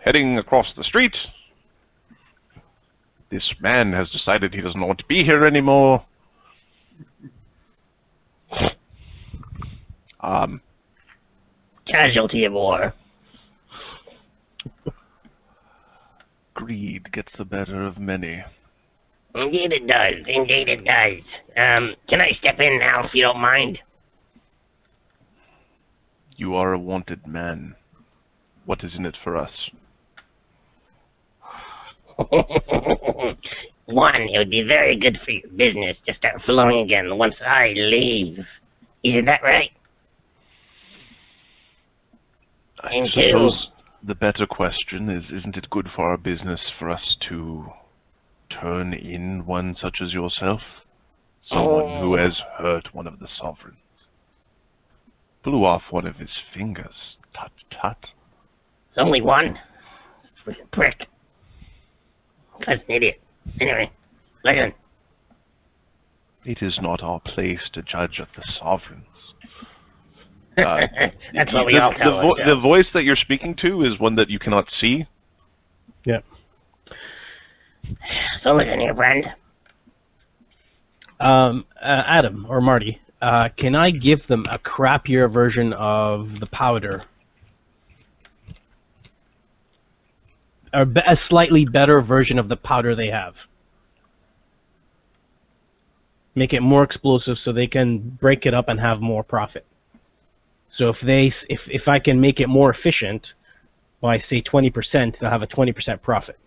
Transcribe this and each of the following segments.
heading across the street. This man has decided he doesn't want to be here anymore. Casualty of war. Greed gets the better of many. Indeed it does. Indeed it does. Can I step in now if you don't mind? You are a wanted man. What is in it for us? One, it would be very good for your business to start flowing again once I leave. Isn't that right? I suppose the better question is, isn't it good for our business for us to turn in one such as yourself? Someone who has hurt one of the sovereigns. Blew off one of his fingers. Tut tut. It's only one. Freaking prick. Guy's an idiot. Anyway, listen. It is not our place to judge of the sovereigns. That's what we all tell ourselves. The voice that you're speaking to is one that you cannot see. Yeah. So listen here, friend. Adam, or Marty, can I give them a crappier version of the powder? Or a slightly better version of the powder they have. Make it more explosive so they can break it up and have more profit. So if I can make it more efficient by say 20%, they'll have a 20% profit.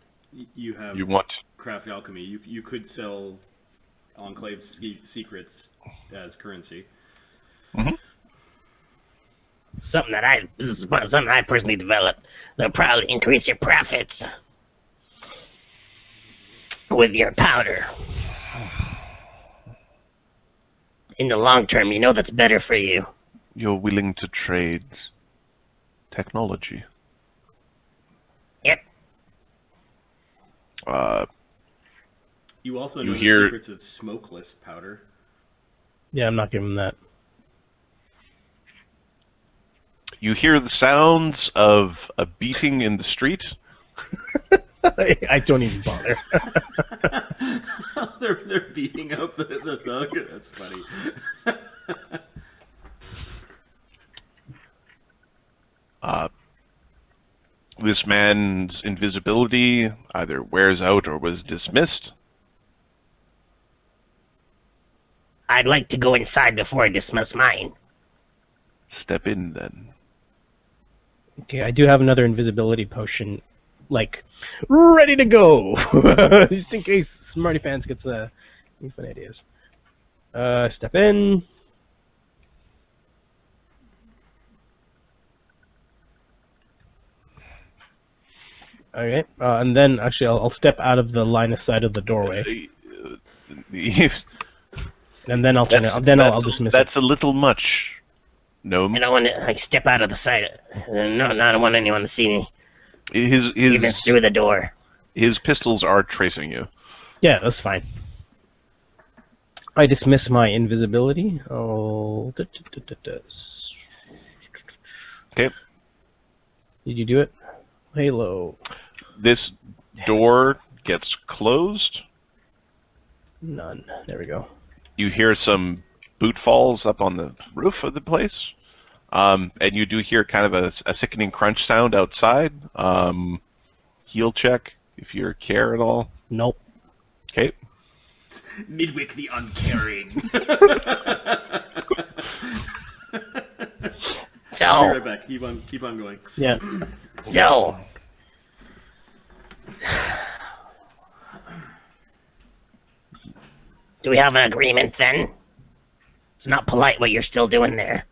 You want craft alchemy. You could sell Enclave secrets as currency. Mm-hmm. Something that I personally developed that'll probably increase your profits with your powder. In the long term, you know that's better for you. You're willing to trade technology. Yep. You also know the secrets of smokeless powder. Yeah, I'm not giving them that. You hear the sounds of a beating in the street. I don't even bother. They're beating up the thug. That's funny. This man's invisibility either wears out or was dismissed. I'd like to go inside before I dismiss mine. Step in then. Okay, I do have another invisibility potion, like, ready to go! Just in case Smarty Pants gets any fun ideas. Step in. Okay, and then actually I'll step out of the line of sight of the doorway. And then I'll turn it. Then I'll dismiss it. That's a little much. No. I don't want to step out of the sight. No, I don't want anyone to see me. Even through the door. His pistols are tracing you. Yeah, that's fine. I dismiss my invisibility. Oh. Okay. Did you do it? Halo. This door gets closed. None. There we go. You hear some boot falls up on the roof of the place. And you do hear kind of a sickening crunch sound outside. Heal check, if you care at all. Nope. Okay. Midwick the Uncaring. So. I'll be right back. Keep on going. Yeah. So. Do we have an agreement then? It's not polite what you're still doing there.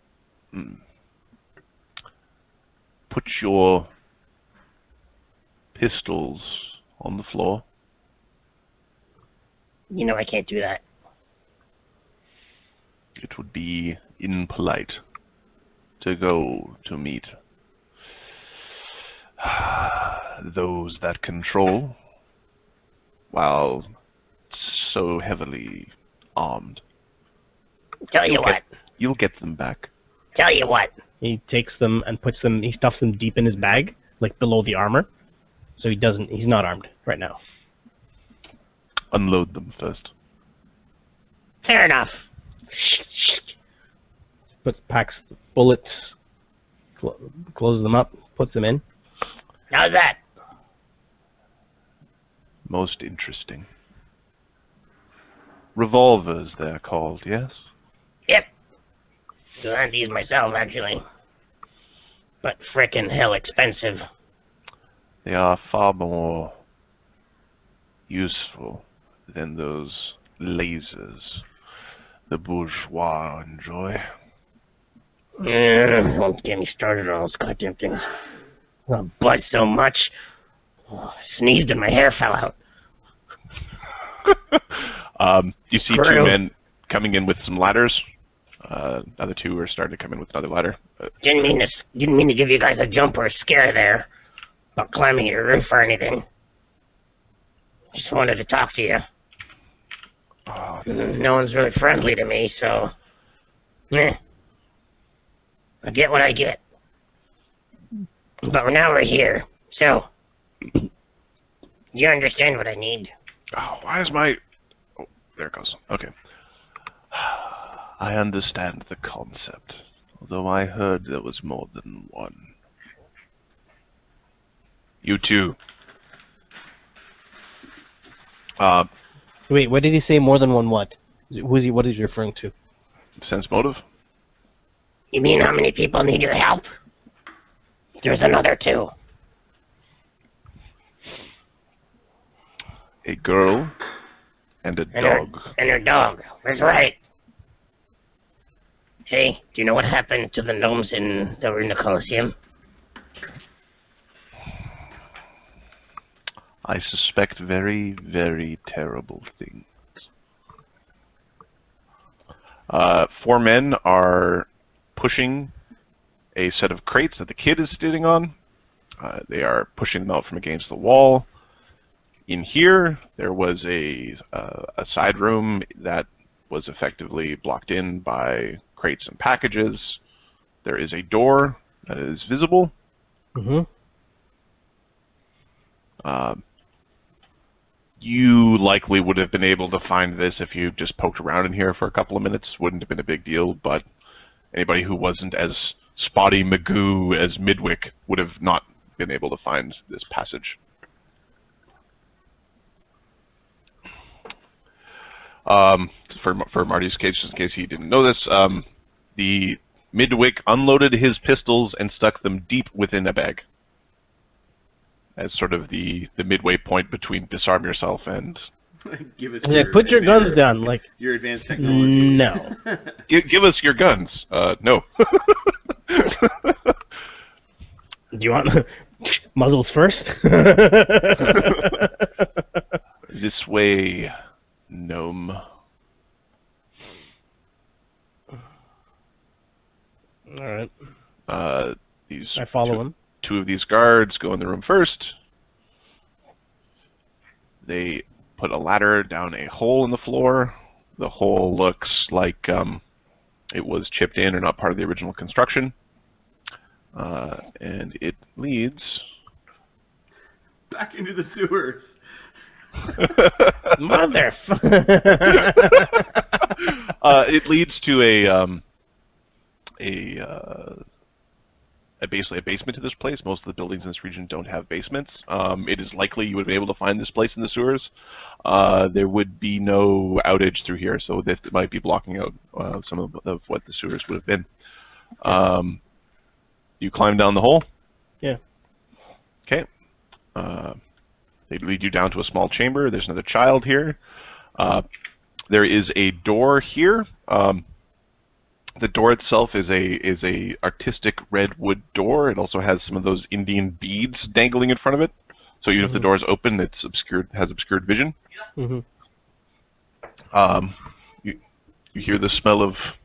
Put your pistols on the floor. You know I can't do that. It would be impolite to go to meet those that control while so heavily armed. Tell you what. You'll get them back. Tell you what. He takes them and puts them. He stuffs them deep in his bag. like below the armor. So he's not armed right now. Unload them first. Fair enough. Packs the bullets, closes them up, puts them in. How's that? Most interesting. Revolvers, they're called, yes? Yep. Designed these myself, actually. But frickin' hell expensive. They are far more useful than those lasers the bourgeois enjoy. Don't get me started on those goddamn things. Oh, buzz so much. Oh, sneezed and my hair fell out. You see True. two men coming in with some ladders. Other two are starting to come in with another ladder. Didn't mean to give you guys a jump or a scare there about climbing your roof or anything. Just wanted to talk to you. No one's really friendly to me, so I get what I get. But now we're here, so you understand what I need. Oh, why is my... Oh, there it goes. Okay. I understand the concept, although I heard there was more than one. You too. Wait, what did he say? More than one what? What is he referring to? Sense motive? You mean how many people need your help? There's another two. A girl and a dog. And her dog. That's right. Hey, do you know what happened to the gnomes that were in the Colosseum? I suspect very, very terrible things. 4 men are pushing a set of crates that the kid is sitting on. They are pushing them out from against the wall. In here, there was a side room that was effectively blocked in by crates and packages. There is a door that is visible. Mm-hmm. You likely would have been able to find this if you just poked around in here for a couple of minutes. Wouldn't have been a big deal, but anybody who wasn't as spotty Magoo as Midwick would have not been able to find this passage. For Marty's case, just in case he didn't know this, the Midwick unloaded his pistols and stuck them deep within a bag. As sort of the midway point between disarm yourself and... Give us Put your guns down, like... Your advanced technology. No. Give us your guns. No. Do you want muzzles first? This way, gnome. Alright. These I follow him. 2 of these guards go in the room first. They put a ladder down a hole in the floor. The hole looks like it was chipped in or not part of the original construction. And it leads... back into the sewers. Motherfucker. It leads to basically a basement to this place. Most of the buildings in this region don't have basements. It is likely you would be able to find this place in the sewers. There would be no outage through here, so this might be blocking out some of what the sewers would have been. You climb down the hole? Yeah. Okay. They lead you down to a small chamber. There's another child here. There is a door here. The door itself is a artistic red wood door. It also has some of those Indian beads dangling in front of it. So even if the door is open, it's obscured, has obscured vision. Mm-hmm. You hear the smell of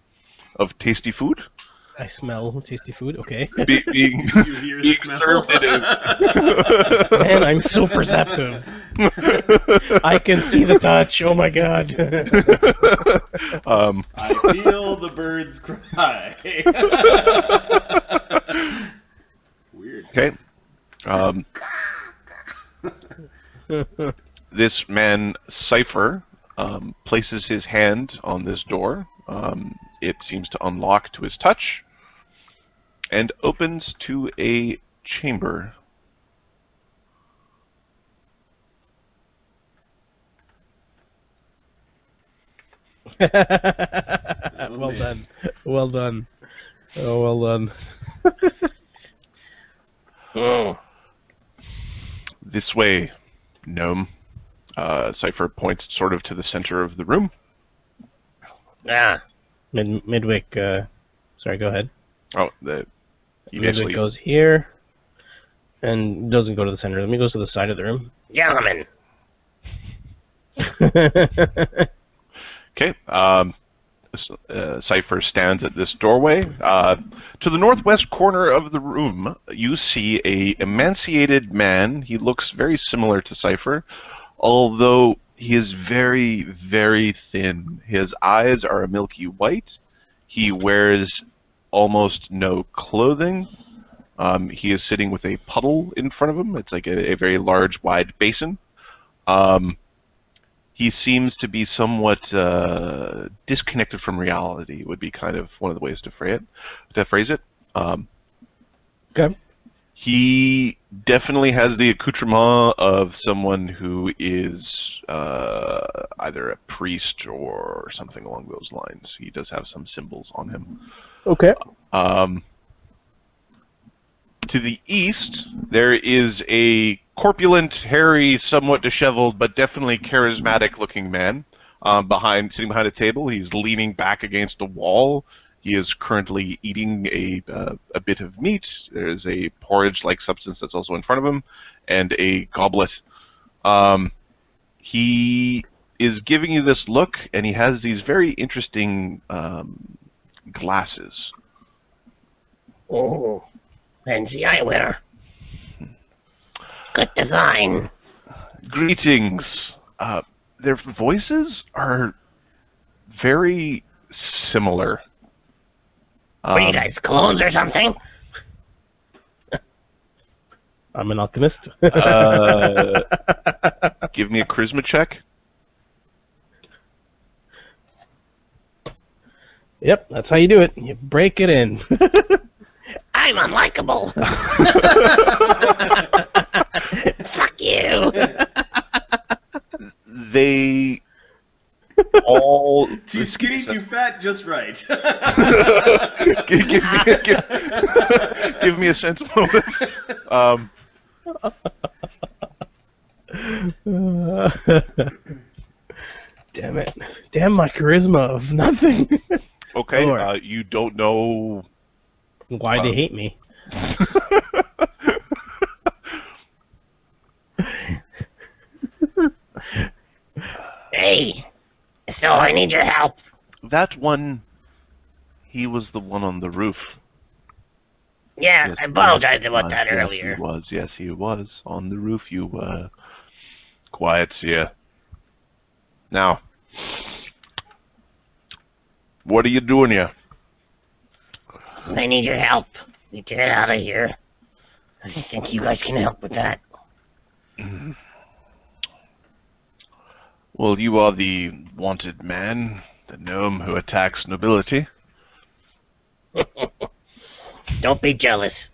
tasty food. I smell tasty food. Okay. Being You hear the smell? Man, I'm so perceptive. I can see the touch. Oh my god. I feel the birds cry. Weird. Okay. This man, Cypher, places his hand on this door. It seems to unlock to his touch and opens to a chamber. Well done. Well done. Oh, well done. This way, gnome. Cypher points sort of to the center of the room. Ah, Midwick, sorry, go ahead. Oh, he basically Midwick goes here and doesn't go to the center. Let me goes to the side of the room. gentlemen. Okay. Cypher stands at this doorway. To the northwest corner of the room, you see a emaciated man. He looks very similar to Cypher, although he is very, very thin. His eyes are a milky white. He wears almost no clothing. He is sitting with a puddle in front of him. It's like a very large, wide basin. He seems to be somewhat disconnected from reality, would be kind of one of the ways to phrase it. Okay. He definitely has the accoutrement of someone who is either a priest or something along those lines. He does have some symbols on him. Okay. To the east, there is a corpulent, hairy, somewhat disheveled, but definitely charismatic-looking man sitting behind a table. He's leaning back against a wall. He is currently eating a bit of meat. There's a porridge-like substance that's also in front of him, and a goblet. He is giving you this look, and he has these very interesting glasses. Oh, fancy eyewear. Good design. Greetings. Their voices are very similar. What are you guys, clones or something? I'm an alchemist. Give me a charisma check. Yep, that's how you do it. You break it in. I'm unlikable. Fuck you. They all Too skinny, too fat, just right. give me a sense moment. Damn it. Damn my charisma of nothing. Okay, Lord. you don't know. Why they hate me. Hey, so I need your help. That one, he was the one on the roof. Yeah, Yes, I apologized yes, about that yes, earlier. He was. Yes, he was on the roof. You quiet, Sia. Now, what are you doing here? I need your help. Need to get out of here. I think you guys can help with that. Well, you are the wanted man, the gnome who attacks nobility. Don't be jealous.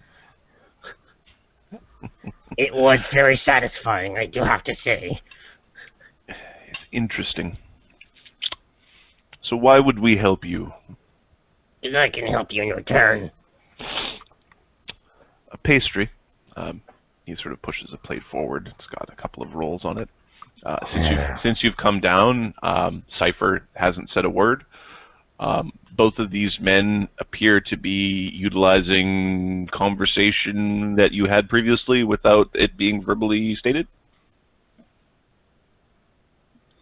It was very satisfying, I do have to say. It's interesting. So why would we help you? Because I can help you in return. A pastry. He sort of pushes a plate forward. It's got a couple of rolls on it. Since you've come down, Cypher hasn't said a word. Both of these men appear to be utilizing conversation that you had previously without it being verbally stated.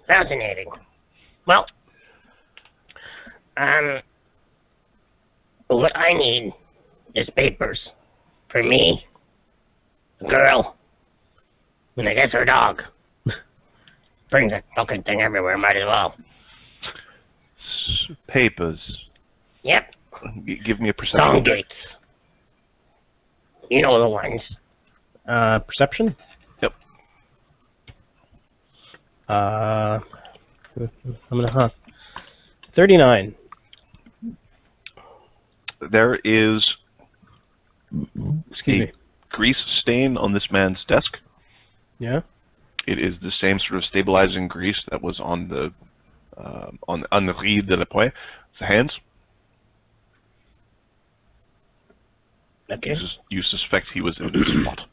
Fascinating. Well, what I need is papers. For me, a girl, and I guess her dog. Brings that fucking thing everywhere, might as well. Papers. Yep. Give me a perception. Song gates. You know the ones. Perception? Yep. I'm gonna 39. There is Excuse a me. grease stain on this man's desk. Yeah? It is the same sort of stabilizing grease that was on the Henri de la Poix. It's the hands. Okay. You suspect he was in this spot.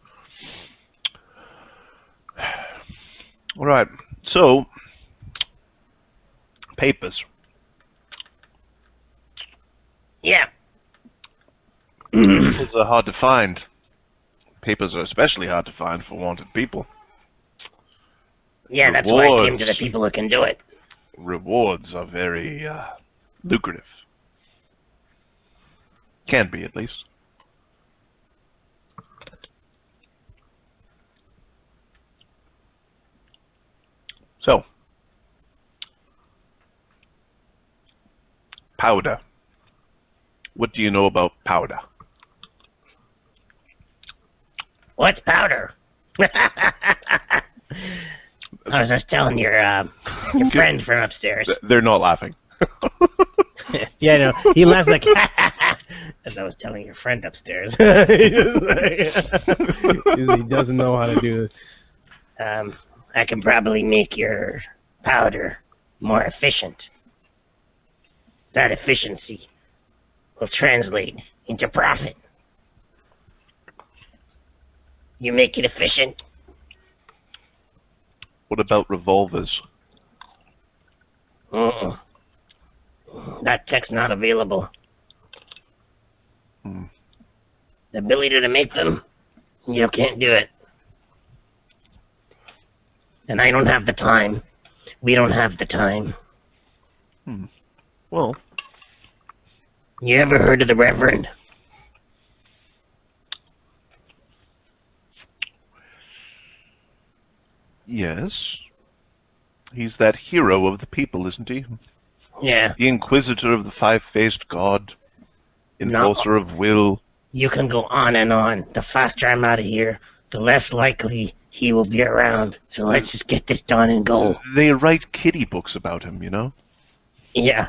All right. So, papers. Yeah. Papers are hard to find. Papers are especially hard to find for wanted people. Yeah, that's why I came to the Rewards. people who can do it. Rewards are very lucrative. Can be, at least. So, powder. What do you know about powder? What's powder? I was just telling your friend from upstairs. They're not laughing. Yeah, no. He laughs like as I was telling your friend upstairs. He doesn't know how to do this. I can probably make your powder more efficient. That efficiency will translate into profit. You make it efficient? What about revolvers? Mm-mm. That tech's not available. Hmm. The ability to make them, you can't do it. And I don't have the time. We don't have the time. Well, You ever heard of the Reverend? yes. He's that hero of the people, isn't he? Yeah. The Inquisitor of the Five-Faced God. Enforcer of will. You can go on and on. The faster I'm out of here, the less likely he will be around. So let's just get this done and go. They write kiddie books about him, you know? Yeah.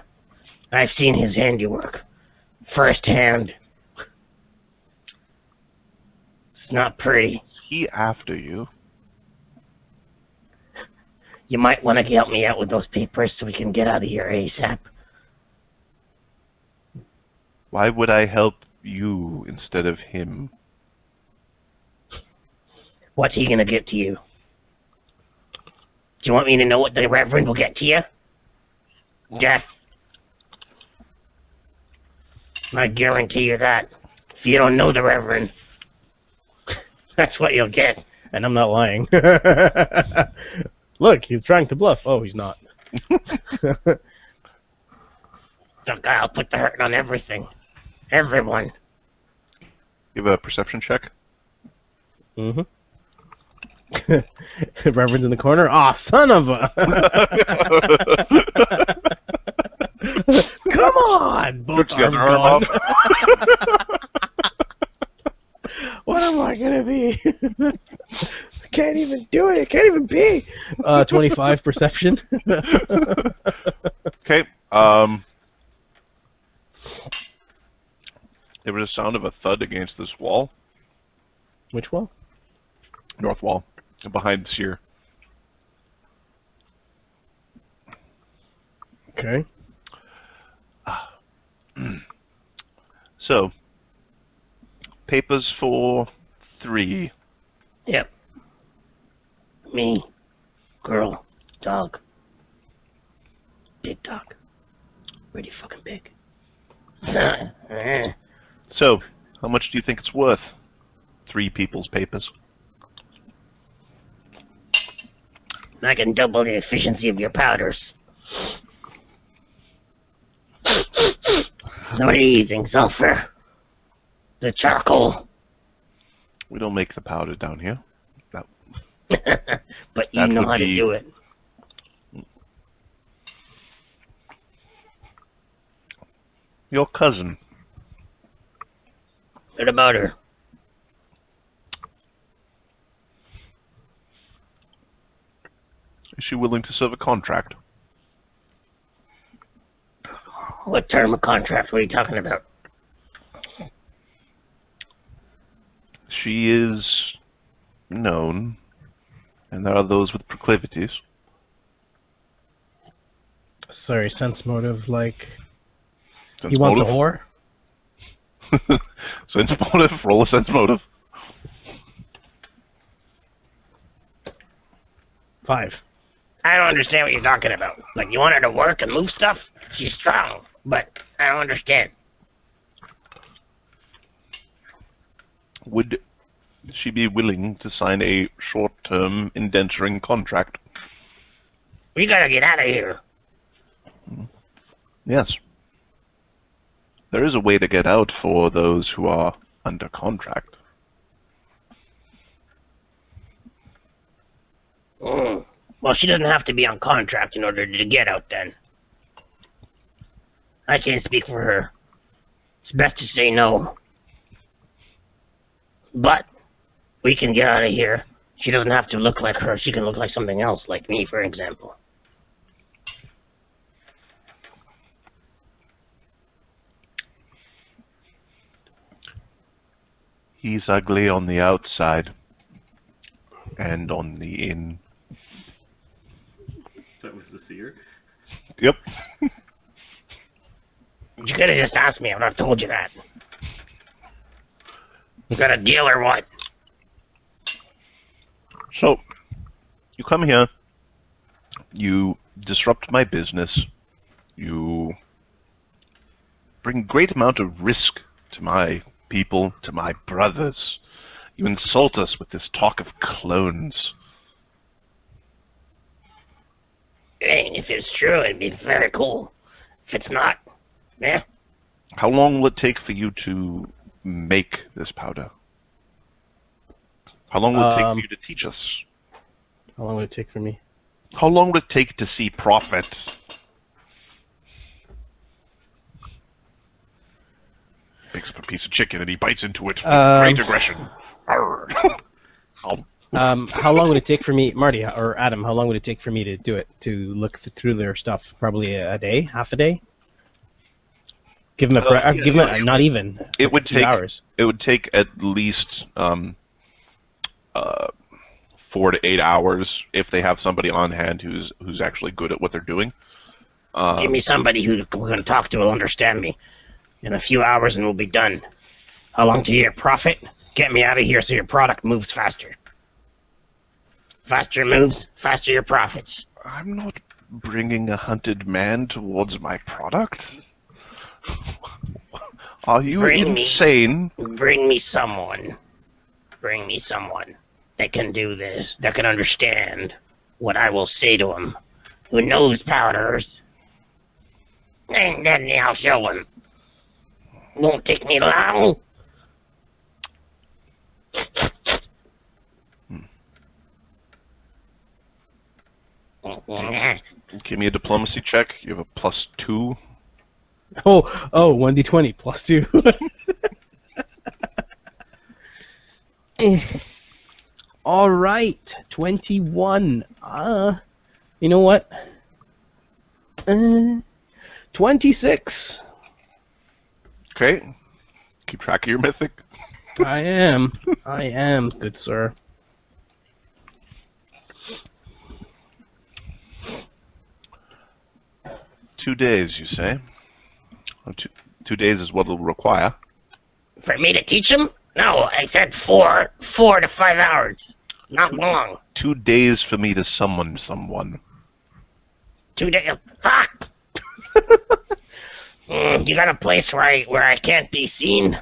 I've seen his handiwork. Firsthand. It's not pretty. Is he after you? You might want to help me out with those papers so we can get out of here ASAP. Why would I help you instead of him? What's he gonna get to you? Do you want me to know what the Reverend will get to you? Death. I guarantee you that. If you don't know the Reverend, that's what you'll get. And I'm not lying. Look, he's trying to bluff. Oh, he's not. The guy'll put the hurt on everything. Everyone. Give a perception check. Mm-hmm. Reverend's in the corner. Aw, son of a... Come on! Both Rips the arms other arm gone. What am I gonna be? I can't even do it. I can't even be. 25 perception. Okay. There was a sound of a thud against this wall. Which wall? North wall. Behind Seer. Okay. So, papers for 3. Yep. Me. Girl. Dog. Big dog. Pretty fucking big. So, how much do you think it's worth? 3 people's papers. I can double the efficiency of your powders. What are you using? Sulfur? The charcoal? We don't make the powder down here. That, But you That know would how to be- do it. your cousin. What about her? Is she willing to serve a contract? What term of contract? What are you talking about? She is known, and there are those with proclivities. Sorry, sense motive, like... Sense He wants a motive? whore? Sense motive. Roll a sense motive. 5. I don't understand what you're talking about. Like, you want her to work and move stuff? She's strong, but I don't understand. Would she be willing to sign a short-term indenturing contract? We gotta get out of here. Yes. There is a way to get out for those who are under contract. Well, she doesn't have to be on contract in order to get out then. I can't speak for her. It's best to say no. But we can get out of here. She doesn't have to look like her. She can look like something else, like me, for example. He's ugly on the outside and on the in. That was the seer. Yep. You could have just asked me. I would have told you that. You got a deal or what? So, you come here, you disrupt my business, you bring great amount of risk to my people, to my brothers. You insult us with this talk of clones. Hey, if it's true, it'd be very cool. If it's not, yeah. How long will it take for you to make this powder? How long will it take for you to teach us? How long would it take for me? How long would it take to see profit? Picks up a piece of chicken and he bites into it with great aggression. How long would it take for me, Marty or Adam? How long would it take for me to do it? To look through their stuff? Probably a day, half a day. Give them not even. It would a few take hours. It would take at least 4 to 8 hours if they have somebody on hand who's actually good at what they're doing. Give me somebody who can talk to will understand me. In a few hours and we'll be done. How long to your profit? Get me out of here so your product moves faster. Faster moves, faster your profits. I'm not bringing a hunted man towards my product. Are you insane? Bring me someone. Bring me someone that can do this, that can understand what I will say to him, who knows powders. And then I'll show him. Won't take me long. Give me a diplomacy check. You have a +2. Oh, 1d20 plus 2. All right, 21. You know what? 26. Okay. Keep track of your mythic. I am, good sir. Two days, you say? Oh, 2 days is what it'll require. For me to teach him? No, I said 4 to 5 hours. Not long. 2 days for me to summon someone. 2 days. Fuck. You got a place where I can't be seen?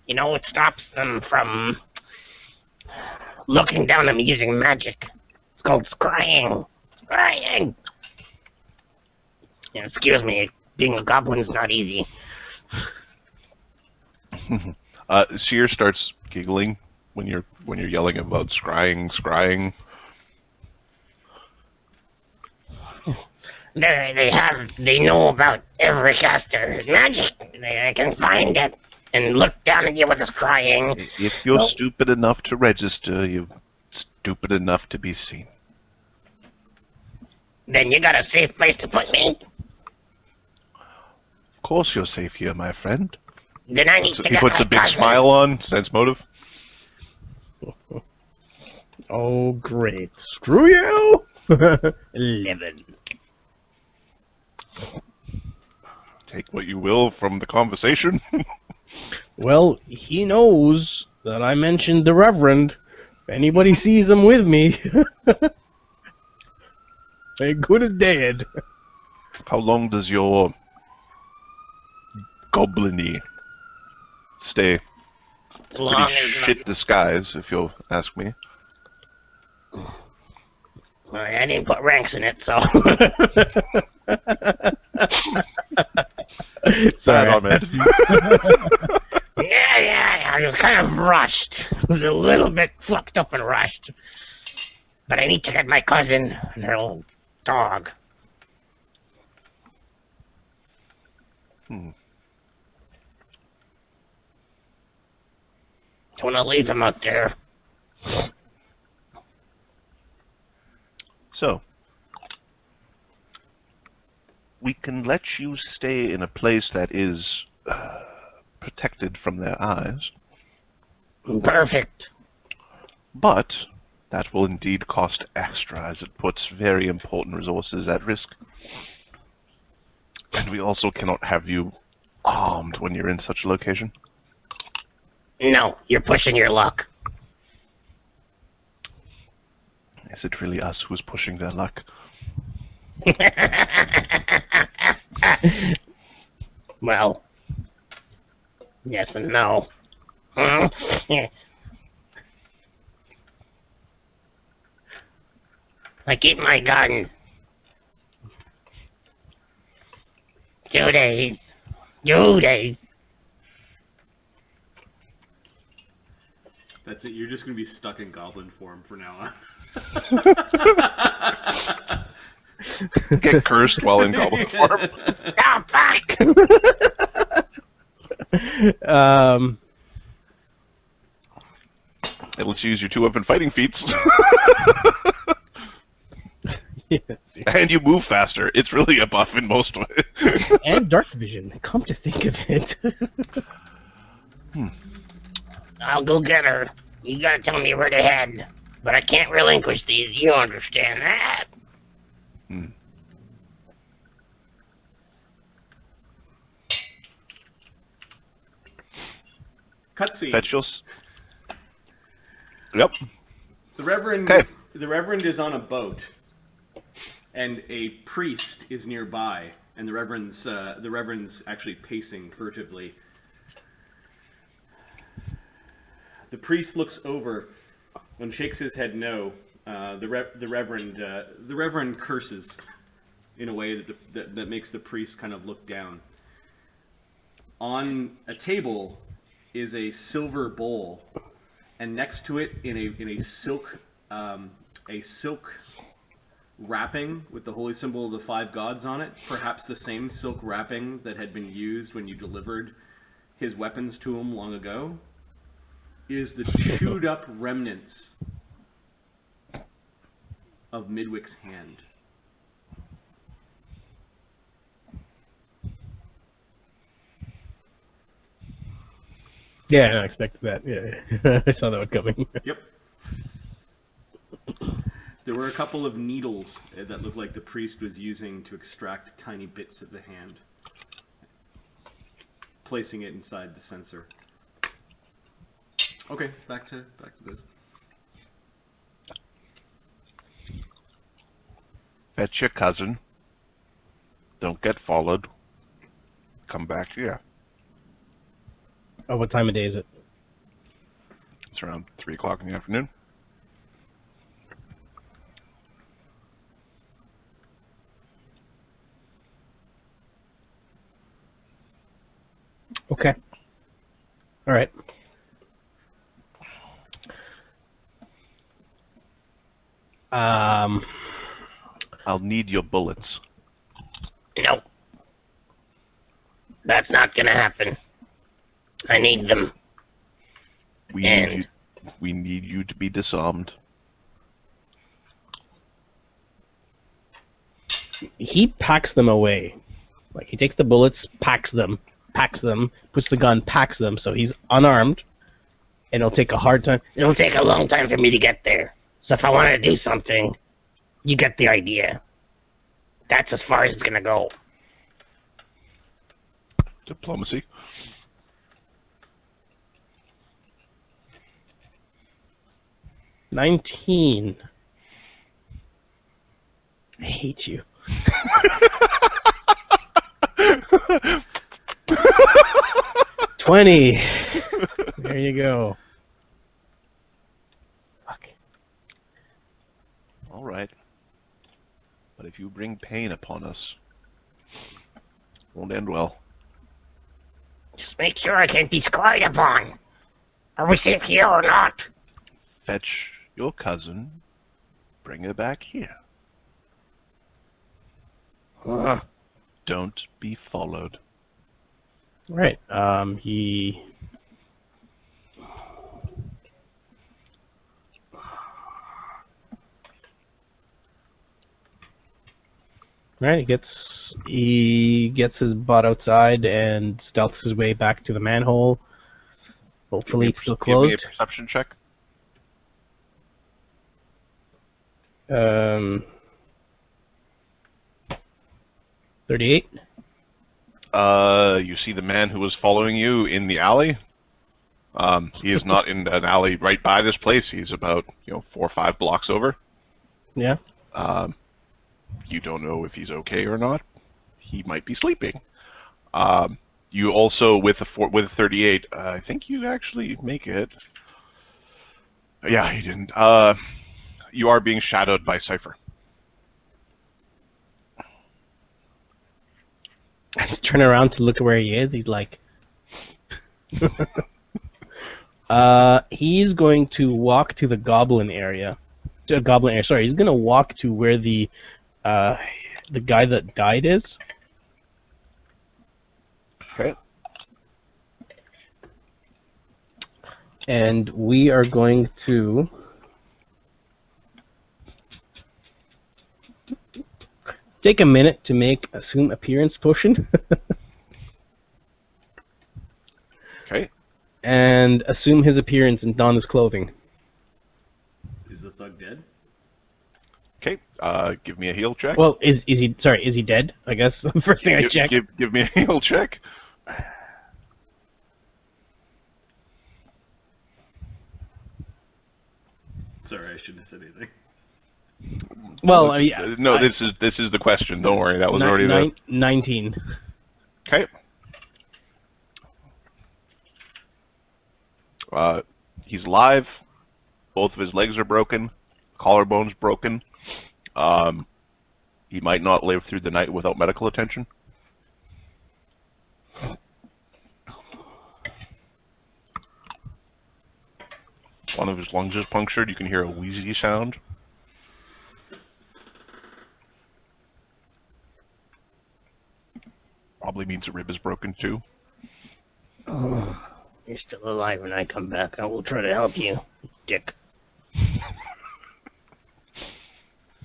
You know, it stops them from looking down at me using magic. It's called scrying. Scrying. Yeah, excuse me, being a goblin's not easy. Seer starts giggling when you're yelling about scrying. They know about every caster magic. They can find it and look down at you with a scrying. If you're stupid enough to register, you're stupid enough to be seen. Then you got a safe place to put me? Of course you're safe here, my friend. Then I need to He get puts my a big cousin. smile on, sense motive. Oh, great. Screw you! 11. Take what you will from the conversation. Well, he knows that I mentioned the Reverend. If anybody sees them with me, they're good as dead. How long does your goblin-y stay? As long Pretty as shit disguise, if you'll ask me. I didn't put ranks in it, so. Sorry. Bad on it. Yeah, I was kind of rushed. I was a little bit fucked up and rushed. But I need to get my cousin and her little dog. Don't want to leave him out there. So, we can let you stay in a place that is protected from their eyes, Perfect. but that will indeed cost extra as it puts very important resources at risk. And we also cannot have you armed when you're in such a location. No, you're pushing your luck. Is it really us who's pushing their luck? Well, yes and no. I keep my gun. 2 days. 2 days. That's it. You're just gonna be stuck in goblin form for now on. Get cursed while in goblin form. Oh, fuck! It lets you use your 2-weapon fighting feats. Yes, And you move faster. It's really a buff in most ways. and dark vision. Come to think of it. I'll go get her. You gotta tell me where to head. But I can't relinquish these. You understand that? Cutscene. Fetch yours. Yep. The Reverend. Okay. The Reverend is on a boat, and a priest is nearby, and the Reverend's actually pacing furtively. The priest looks over and shakes his head no. The Reverend curses in a way that makes the priest kind of look down. On a table is a silver bowl, and next to it in a silk wrapping with the holy symbol of the 5 gods on it, perhaps the same silk wrapping that had been used when you delivered his weapons to him long ago, is the chewed up remnants of Midwick's hand. Yeah, I expected that. Yeah, I saw that one coming. Yep. There were a couple of needles that looked like the priest was using to extract tiny bits of the hand, placing it inside the sensor. Okay, back to this. Fetch your cousin. Don't get followed. Come back here. Oh, what time of day is it? It's around 3 o'clock in the afternoon. Okay. All right. I'll need your bullets. No. That's not gonna happen. I need them. We need you to be disarmed. he packs them away. Like, he takes the bullets, packs them, puts the gun, packs them, so he's unarmed, and it'll take a hard time. It'll take a long time for me to get there. So if I want to do something, you get the idea. That's as far as it's gonna go. Diplomacy. $19. I hate you. $20. There you go. Fuck. All right. But if you bring pain upon us, it won't end well. Just make sure I can't be spied upon. Are we safe here or not? Fetch your cousin, bring her back here. Don't be followed. Right. He. Right, he gets his butt outside and stealths his way back to the manhole. Hopefully it's still Give me closed. a perception check. 38. You see the man who was following you in the alley. He is not in an alley right by this place. He's about 4 or 5 blocks over. Yeah. You don't know if he's okay or not. He might be sleeping. You also with a 38. I think you actually make it. Yeah, he didn't. You are being shadowed by Cypher. I just turn around to look at where he is. He's like, he's going to walk to the goblin area. Sorry, he's going to walk to where the guy that died is. Okay. And we are going to take a minute to make assume appearance potion. Okay. And assume his appearance and don his clothing. Is the thug dead? Okay. Give me a heal check. Well, is he dead? I guess the first thing I check. Give me a heal check. Sorry, I shouldn't have said anything. Well, No, this is the question. Don't worry, that was already there. 19. Okay. He's alive. Both of his legs are broken. Collarbone's broken. He might not live through the night without medical attention. One of his lungs is punctured. You can hear a wheezy sound. Probably means a rib is broken too. Oh, you're still alive when I come back. I will try to help you, dick.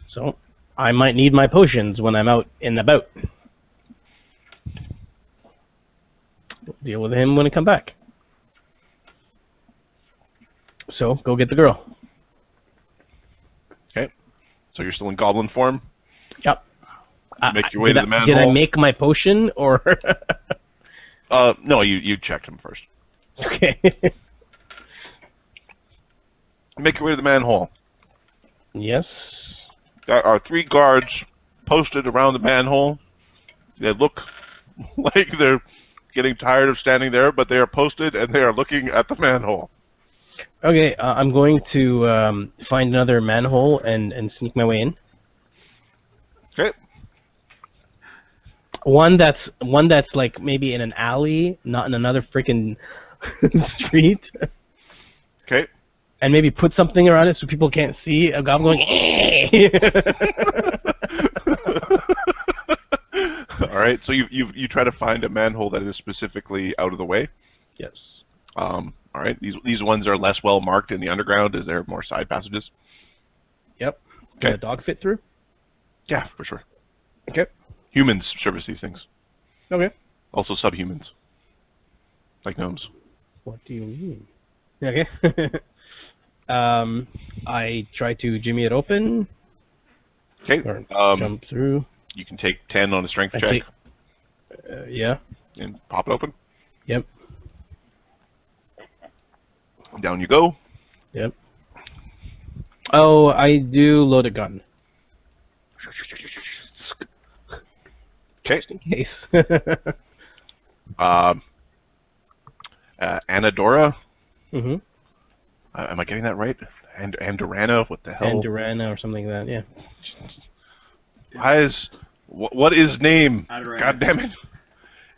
So, I might need my potions when I'm out in the boat. We'll deal with him when I come back. So, go get the girl. Okay. So you're still in goblin form? Yep. Make your way to the manhole. Did I make my potion, or...? No, you checked him first. Okay. Make your way to the manhole. Yes. There are 3 guards posted around the manhole. They look like they're getting tired of standing there, but they are posted and they are looking at the manhole. Okay, I'm going to find another manhole and sneak my way in. Okay. One that's like maybe in an alley, not in another freaking street. Okay. And maybe put something around it so people can't see a goblin going. All right. So you try to find a manhole that is specifically out of the way. Yes. All right. These ones are less well marked in the underground. Is there more side passages? Yep. Okay. Can a dog fit through? Yeah, for sure. Okay. Humans service these things. Okay. Also subhumans. Like gnomes. What do you mean? Okay. I try to jimmy it open Okay. or jump through. You can take 10 on a strength I check take. Yeah. and pop it open. Yep. Down you go. Yep. Oh, I do load a gun. Okay. Just in case. Anadora. Mm-hmm. Am I getting that right? Andorana? What the hell? Andorana or something like that, yeah. Why is... What is name? Adorana. God damn it.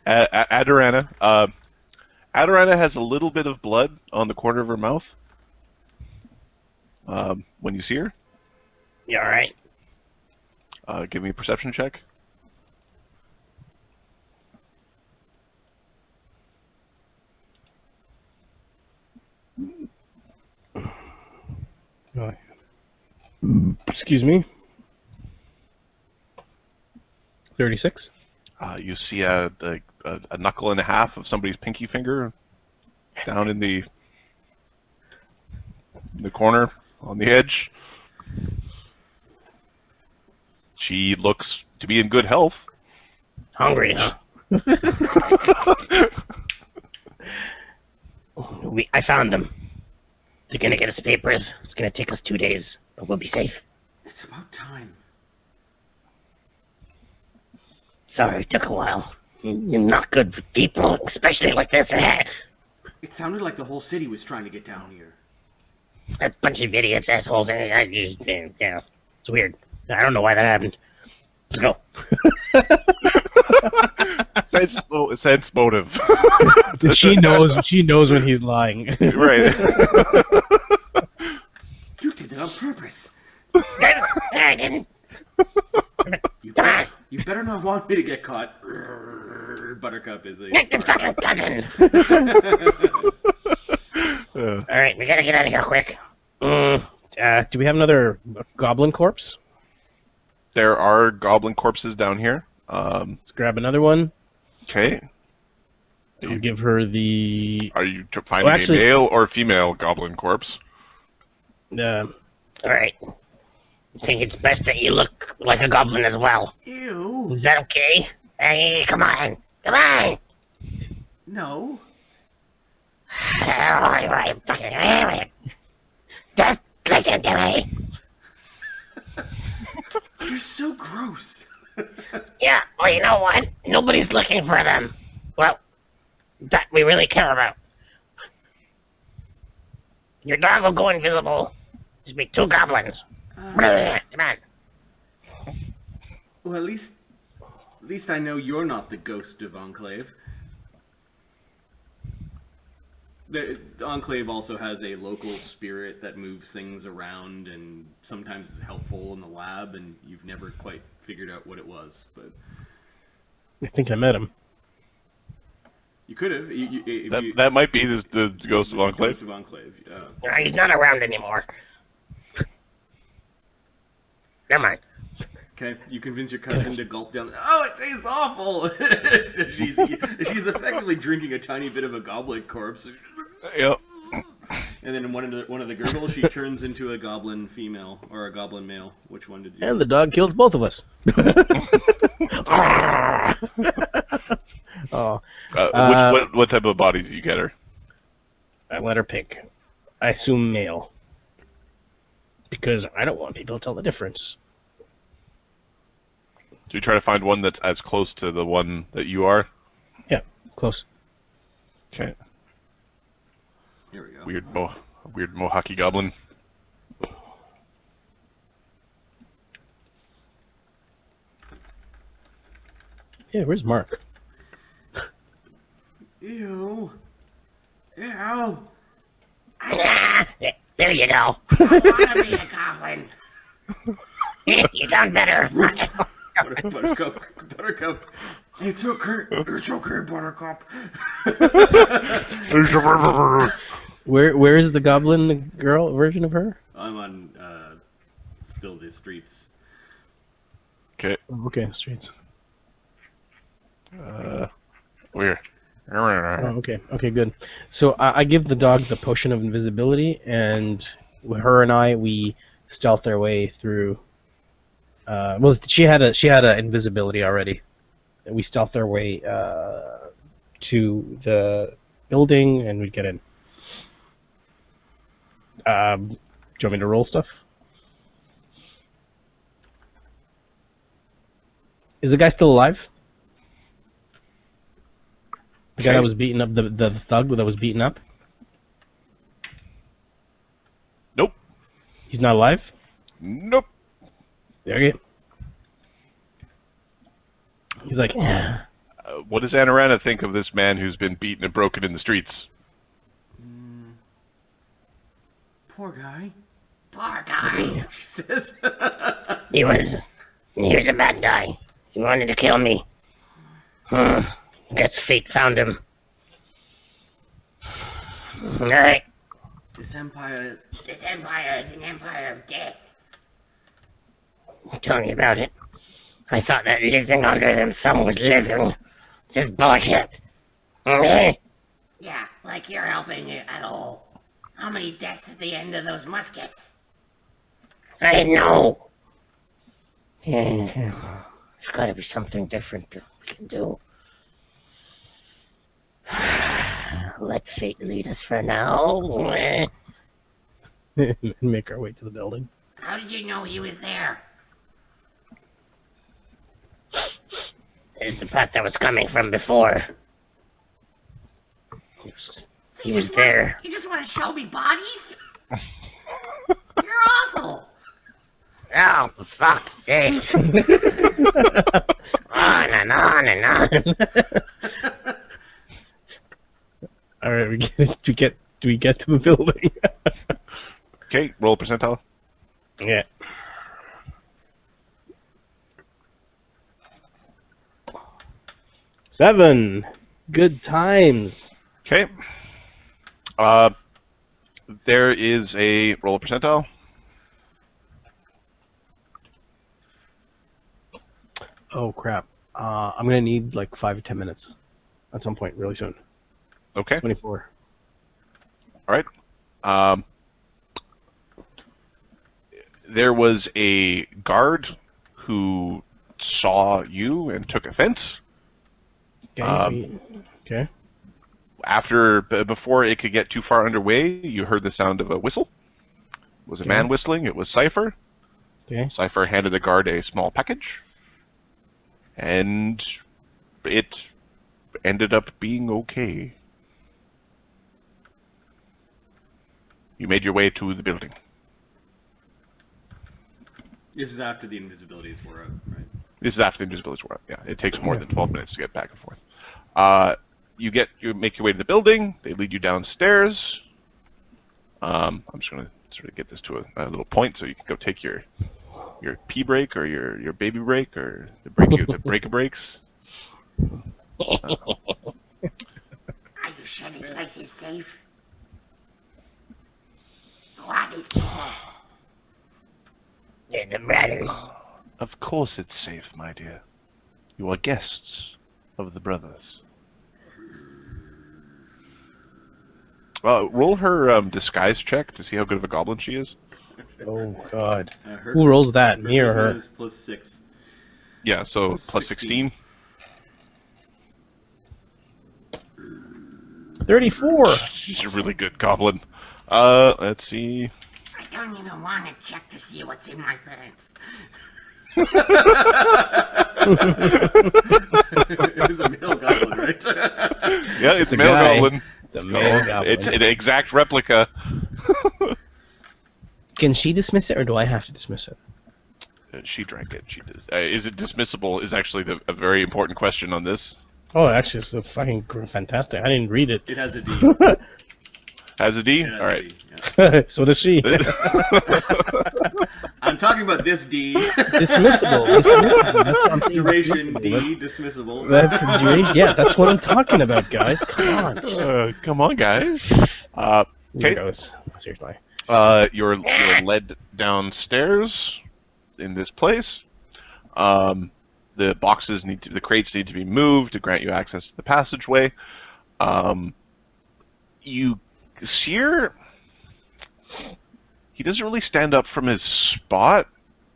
Adorana. Adorana has a little bit of blood on the corner of her mouth. When you see her. You alright? Give me a perception check. Oh, excuse me. 36. You see a knuckle and a half of somebody's pinky finger down in the corner on the edge. She looks to be in good health. Hungry, huh? I found them. They're gonna get us papers. It's gonna take us 2 days, but we'll be safe. It's about time. Sorry, it took a while. You're not good with people, especially like this. It sounded like the whole city was trying to get down here. A bunch of idiots, assholes. Yeah, it's weird. I don't know why that happened. Let's go. Sense motive. She knows when he's lying. Right. You did that on purpose. I didn't. You better not want me to get caught. Buttercup is a star. Cousin. Alright, we gotta get out of here quick. Do we have another goblin corpse? There are goblin corpses down here. Let's grab another one. Okay. I'll give her the... Are you finding a male or female goblin corpse? Alright. I think it's best that you look like a goblin as well. Ew. Is that okay? Hey, come on. Come on. No. Alright. Just listen to me. You're so gross. Yeah, well, you know what? Nobody's looking for them. Well, that we really care about. Your dog will go invisible. Just be 2 goblins. Come on. Well, at least I know you're not the ghost of Enclave. The Enclave also has a local spirit that moves things around and sometimes is helpful in the lab, and you've never quite figured out what it was. But I think I met him. you could have. That might be the ghost of Enclave. Ghost of Enclave. He's not around anymore. Never mind. Okay, you convince your cousin to gulp down. Oh, it tastes awful. she's effectively drinking a tiny bit of a goblin corpse. Yep. And then one of the gurgles, she turns into a goblin female or a goblin male. Which one did you? And the dog kills both of us. Oh. What type of body did you get her? I let her pick. I assume male. Because I don't want people to tell the difference. Do you try to find one that's as close to the one that you are? Yeah, close. Okay. Here we go. Weird Mohawky goblin. Yeah, where's Mark? Ew. Ew. There you go. I want to be a goblin. You sound better. Buttercup. It's okay, Buttercup. Where is the goblin girl version of her? I'm on still the streets. Okay. Oh, okay, streets. Where? Oh, okay. Okay, good. So I give the dog the potion of invisibility, and her and I, we stealth our way through. Well, she had a invisibility already. We stealth our way to the building, and we get in. Do you want me to roll stuff? Is the guy still alive? The guy that was beaten up, the thug that was beaten up? Nope. He's not alive? Nope. Okay. He's like, yeah. What does Anorana think of this man who's been beaten and broken in the streets? Poor guy. Poor guy. She says. He was a bad guy. He wanted to kill me. Guess fate found him. Alright. This empire is an empire of death. Tell me about it. I thought that living under them thumb was living. This is bullshit. Okay? Yeah, like you're helping it at all. How many deaths at the end of those muskets? I know. There's gotta be something different that we can do. Let fate lead us for now. Make our way to the building. How did you know he was there? There's the path I was coming from before. He was there. You just want to show me bodies? You're awful. Oh, for fuck's sake. On and on and on. Alright, we get to the building. Okay, roll a percentile. Yeah. Seven. Good times. Okay. There is a roll a percentile. Oh crap. I'm gonna need like 5 or 10 minutes at some point really soon. Okay. 24. All right. There was a guard who saw you and took offense. Okay. Okay. Before it could get too far underway, you heard the sound of a whistle. It was a man whistling. It was Cypher. Okay. Cypher handed the guard a small package, and it ended up being okay. You made your way to the building. This is after the invisibilities were out, right? This is after the invisibilities were out. Yeah, it takes more than 12 minutes to get back and forth. You make your way to the building. They lead you downstairs. I'm just going to sort of get this to a little point so you can go take your pee break or your baby break or the break breaks. Are you sure this place is safe? Who are these people? They're the brothers. Of course it's safe, my dear. You are guests of the brothers. Roll her disguise check to see how good of a goblin she is. Oh god. Her Who rolls that? Me or charisma her? is +6. Yeah, so plus 16. 34. She's a really good goblin. Let's see. I don't even want to check to see what's in my pants. It is a male goblin, right? Yeah, it's a male guy. goblin. It's a male goblin. It's an exact replica. Can she dismiss it or do I have to dismiss it? She drank it. She does. Is it dismissible? Is actually a very important question on this. Oh, actually, it's a fucking fantastic. I didn't read it. It has a D. Has a D? It has All a right. D, yeah. So does she. I'm talking about this D. Dismissible. Dismissible. That's what I'm saying. Duration Dismissible. D, dismissiable. That's duration. Yeah, that's what I'm talking about, guys. Come on. Come on, guys. Here it Okay. goes. Seriously. You're led downstairs in this place. The the crates need to be moved to grant you access to the passageway. Seer, he doesn't really stand up from his spot.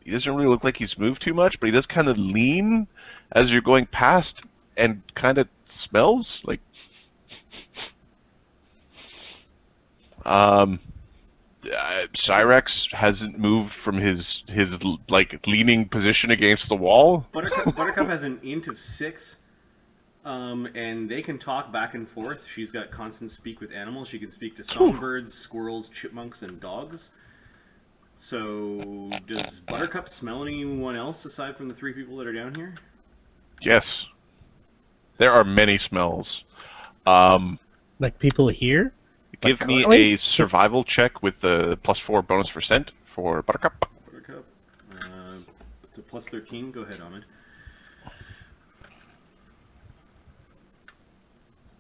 He doesn't really look like he's moved too much, but he does kind of lean as you're going past and kind of smells like. Cyrex hasn't moved from his like leaning position against the wall. Buttercup has an int of 6, and they can talk back and forth. She's got constant speak with animals. She can speak to songbirds, squirrels, chipmunks, and dogs. So, does Buttercup smell anyone else aside from the 3 people that are down here? Yes, there are many smells. Like people here? Give Like me currently? a survival check with the +4 bonus for scent for Buttercup. Buttercup. It's a +13. Go ahead, Ahmed.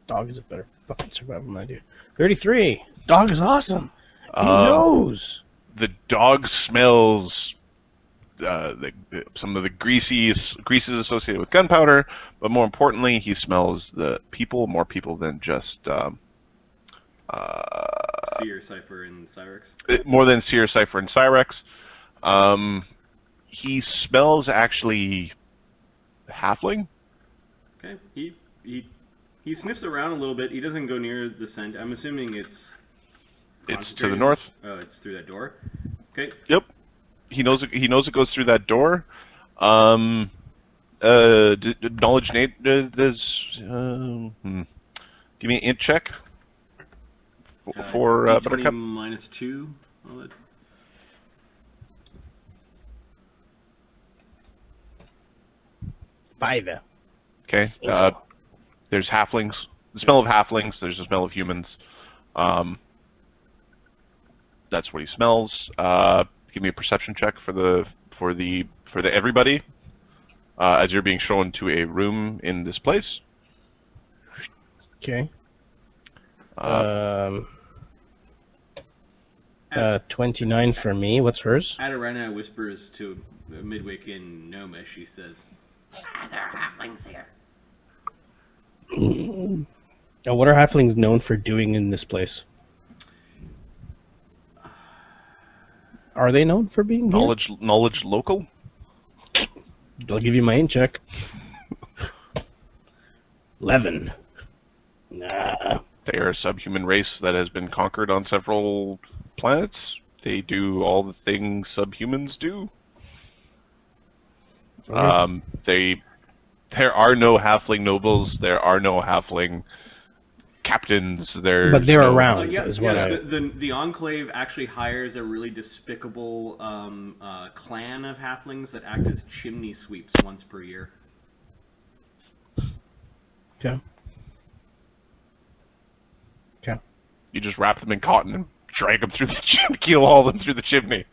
Dog is a better fucking survival than I do. 33. Dog is awesome. He knows. The dog smells some of the greases associated with gunpowder, but more importantly, he smells the people, more people than just Seer, Cypher, and Cyrex. more than Seer, Cypher, and Cyrex. He smells actually halfling. Okay. He sniffs around a little bit. He doesn't go near the scent. I'm assuming it's It's to the concentrated. north. Oh, it's through that door. Okay. Yep. He knows it goes through that door. Knowledge Nate does. Give me an int check for D20 Buttercup. -2. All that. Uh, 5. Okay. There's halflings. The smell of halflings. There's the smell of humans. That's what he smells. Give me a perception check for the everybody. As you're being shown to a room in this place. Okay. 29 for me. What's hers? Adarana whispers to Midwick in Gnomish. She says, There are halflings here. Now, what are halflings known for doing in this place? Are they known for being here? Knowledge local. I'll give you my in check. 11. Nah. They are a subhuman race that has been conquered on several planets. They do all the things subhumans do. Okay. There are no halfling nobles. There are no halfling captains. But they're around. is what I... the Enclave actually hires a really despicable clan of halflings that act as chimney sweeps once per year. Okay. Okay. You just wrap them in cotton and drag them through the chimney, keel them through the chimney.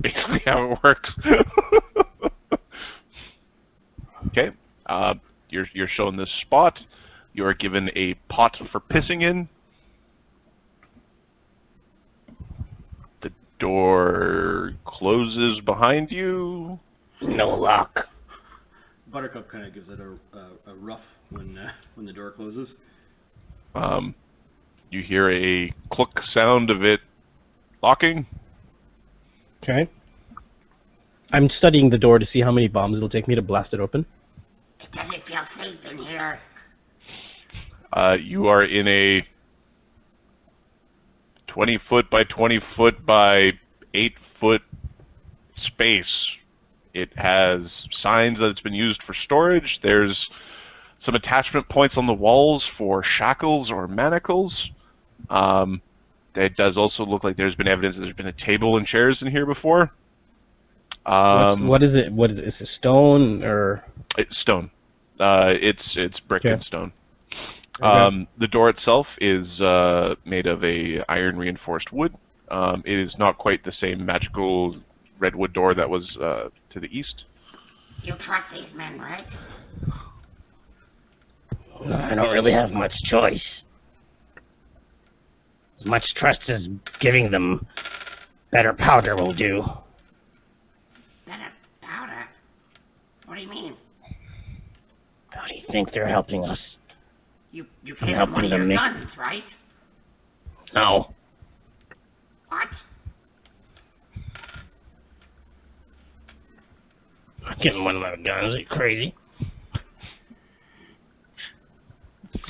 Basically how it works. Okay. You're shown this spot. You are given a pot for pissing in. The door closes behind you. No luck. Buttercup kind of gives it a rough when the door closes. You hear a cluck sound of it locking. Okay. I'm studying the door to see how many bombs it'll take me to blast it open. It doesn't feel safe in here. You are in a 20-foot by 20-foot by 8-foot space. It has signs that it's been used for storage. There's some attachment points on the walls for shackles or manacles. It does also look like there's been evidence that there's been a table and chairs in here before. What is it? What is it? Is it stone or? It's stone. It's brick Okay. and stone. Okay. The door itself is made of a iron reinforced wood. It is not quite the same magical redwood door that was to the east. You trust these men, right? I don't really have much choice. As much trust as giving them better powder will do. What do you mean? How do you think they're helping us? You can't have one of your helping them. guns, right? No. What? I'm getting one of my guns. Are you crazy?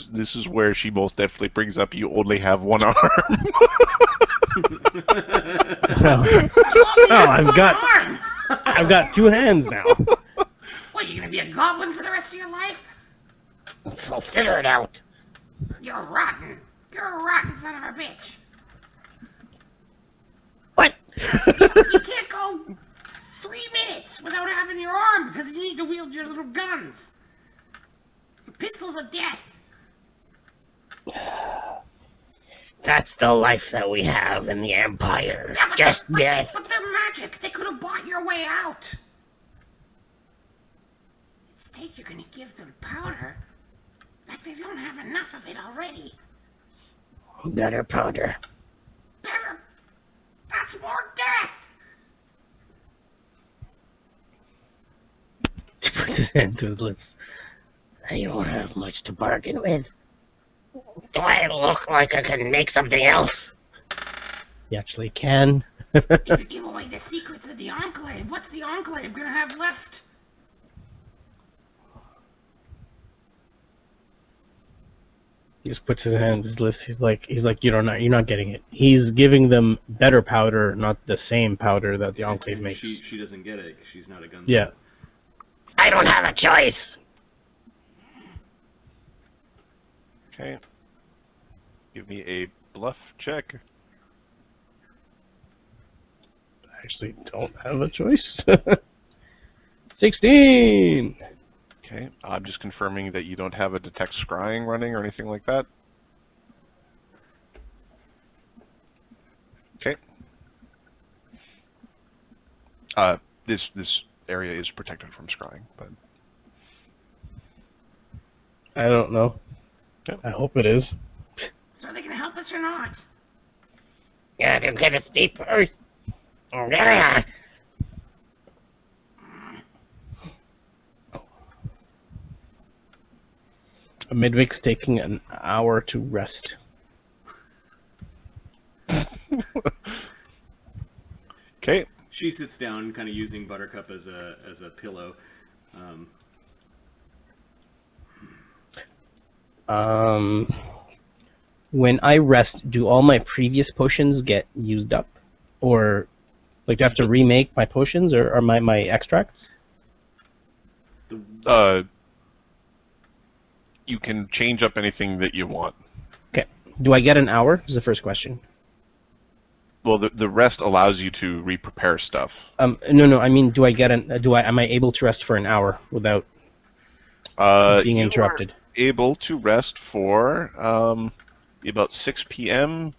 This is where she most definitely brings up you only have one arm. I've got 2 hands now. What, you gonna be a goblin for the rest of your life? So figure it out. You're rotten. You're a rotten son of a bitch. What? You can't go 3 minutes without having your arm because you need to wield your little guns. Pistols of death. That's the life that we have in the Empire. Yeah, but Just death. But they're magic. They could have bought your way out. Instead, you're gonna give them powder. Like they don't have enough of it already. Better powder. Better. That's more death. He puts his hand to his lips. You don't have much to bargain with. Do I look like I can make something else? He actually can. If you give away the secrets of the Enclave, what's the Enclave gonna have left? He just puts his hand to his lips. He's like, you're not getting it. He's giving them better powder, not the same powder that the Enclave makes. She doesn't get it 'cause she's not a gunsmith. Yeah. I don't have a choice. Okay. Give me a bluff check. I actually don't have a choice. 16! Okay. I'm just confirming that you don't have a detect scrying running or anything like that. Okay. This area is protected from scrying, but I don't know. Yep. I hope it is. So are they gonna help us or not? Yeah, they're gonna speak first. Yeah. Midwick's taking an hour to rest. okay. She sits down, kind of using Buttercup as a pillow. When I rest, do all my previous potions get used up? Or, like, do I have to remake my potions or my extracts? You can change up anything that you want. Okay. Do I get an hour? Is the first question. Well, the rest allows you to re-prepare stuff. No. I mean, am I able to rest for an hour without being interrupted? You are able to rest for about 6 p.m.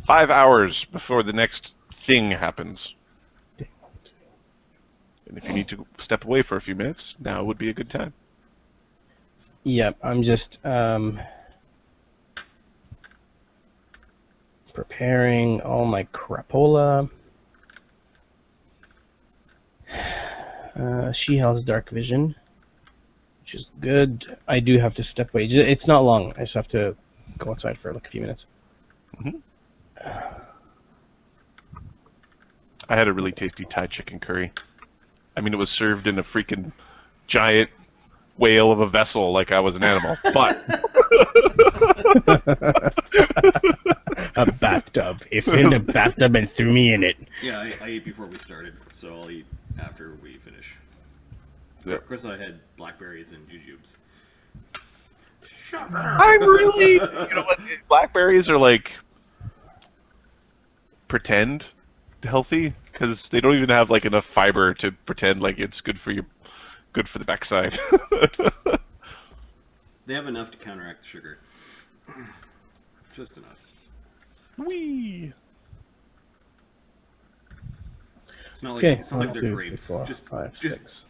5 hours before the next thing happens. And if you need to step away for a few minutes, now would be a good time. Yeah, I'm just preparing all my crapola. She has dark vision, which is good. I do have to step away. It's not long. I just have to go outside for like a few minutes. Mm-hmm. I had a really tasty Thai chicken curry. I mean, it was served in a freaking giant whale of a vessel like I was an animal, but a bathtub. He filled a bathtub and threw me in it. Yeah, I ate before we started, so I'll eat after we finish. Yep. Of course, I had blackberries and jujubes. I'm really, you know what? Blackberries are like pretend healthy because they don't even have like enough fiber to pretend like it's good for you, good for the backside. They have enough to counteract the sugar. Just enough. Whee! It's not like, Okay, it's not like they're 1, 2, 3, grapes. 4, Just 5, 6.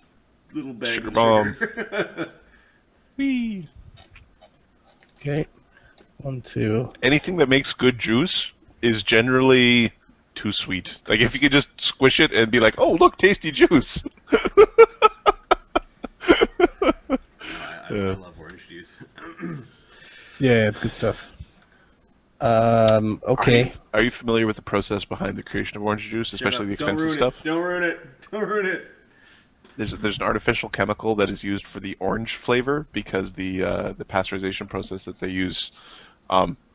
little bags Sugar of bomb. sugar. Whee! Okay, 1, 2. Anything that makes good juice is generally too sweet. Like if you could just squish it and be like, "Oh, look, tasty juice." I love orange juice. Yeah, it's good stuff. Okay. Are you familiar with the process behind the creation of orange juice, especially the expensive stuff? Don't ruin it. Don't ruin it. There's an artificial chemical that is used for the orange flavor because the pasteurization process that they use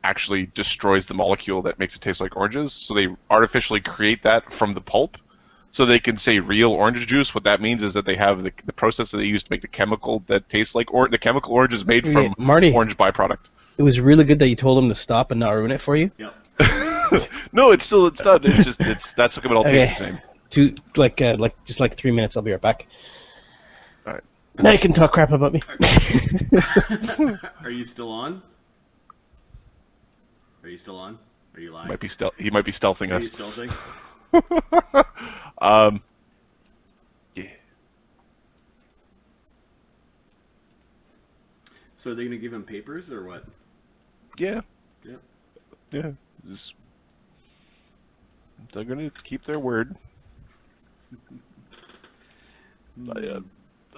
actually destroys the molecule that makes it taste like oranges. So they artificially create that from the pulp, so they can say real orange juice. What that means is that they have the process that they use to make the chemical that tastes like the chemical orange is made from Marty, orange byproduct. It was really good that you told him to stop and not ruin it for you. Yep. No, it's not. That's how come it all tastes the same. Just 3 minutes. I'll be right back. All right. Now you can talk crap about me. Are you still on? Are you still on? Are you lying? He might be stealthing Are us. you stealthing? Yeah. So are they gonna give him papers or what? Yeah. Yep. Yeah. They're gonna keep their word.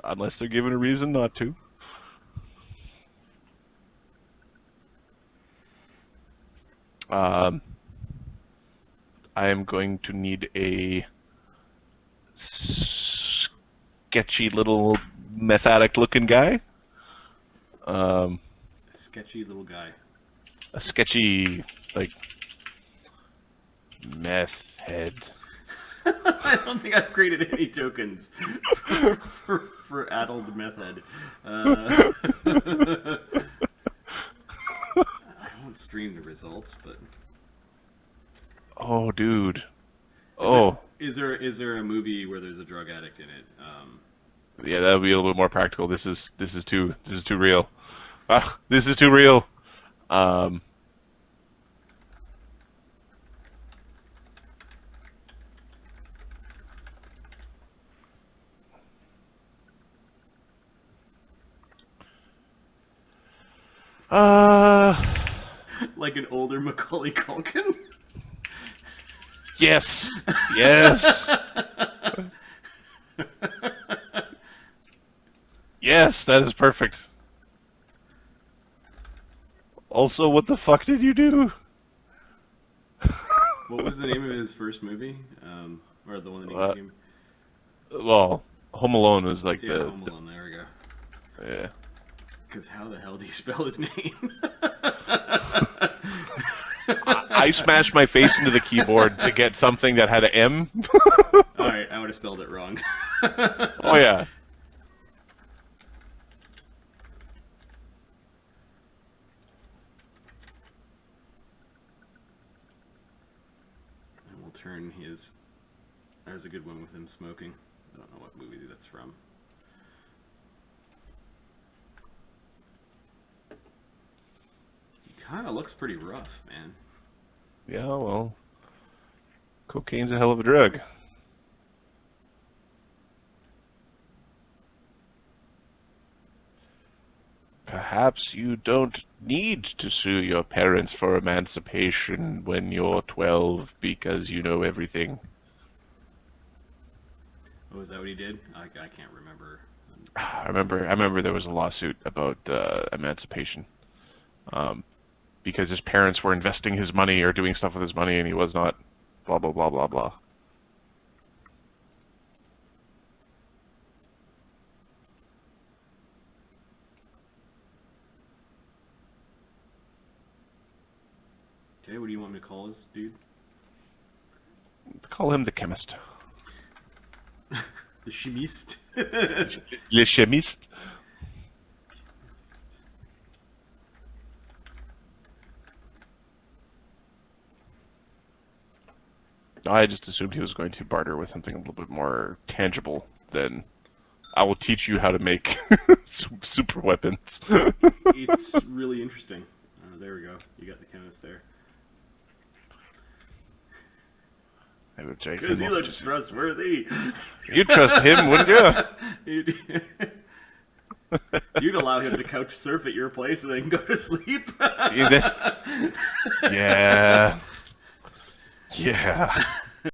Unless they're given a reason not to. I am going to need a sketchy little meth addict looking guy. A sketchy little guy. A sketchy, meth head. I don't think I've created any tokens for addled meth head. I won't stream the results, but Oh, dude. Is there a movie where there's a drug addict in it? Yeah, that would be a little bit more practical. This is too real. This is too real. Like an older Macaulay Culkin? Yes. Yes. Yes, that is perfect. Also, what the fuck did you do? What was the name of his first movie? Or the one that he became? Well, Home Alone was like Home Alone, there we go. Yeah. Because how the hell do you spell his name? I smashed my face into the keyboard to get something that had an M. Alright, I would have spelled it wrong. Oh, yeah. And we'll turn his... There's a good one with him smoking. I don't know what movie that's from. He kind of looks pretty rough, man. Yeah, well, cocaine's a hell of a drug. Perhaps you don't need to sue your parents for emancipation when you're 12 because you know everything. Oh, is that what he did? I can't remember. I remember there was a lawsuit about emancipation. Because his parents were investing his money or doing stuff with his money and he was not, blah, blah, blah, blah, blah. Okay, what do you want me to call this dude? Let's call him the chemist. The chimiste? Le chimiste. I just assumed he was going to barter with something a little bit more tangible than I will teach you how to make super weapons. It's really interesting. There we go. You got the chemist there. Because he looks trustworthy. You'd trust him, wouldn't you? You'd allow him to couch surf at your place and then go to sleep. Yeah. Yeah.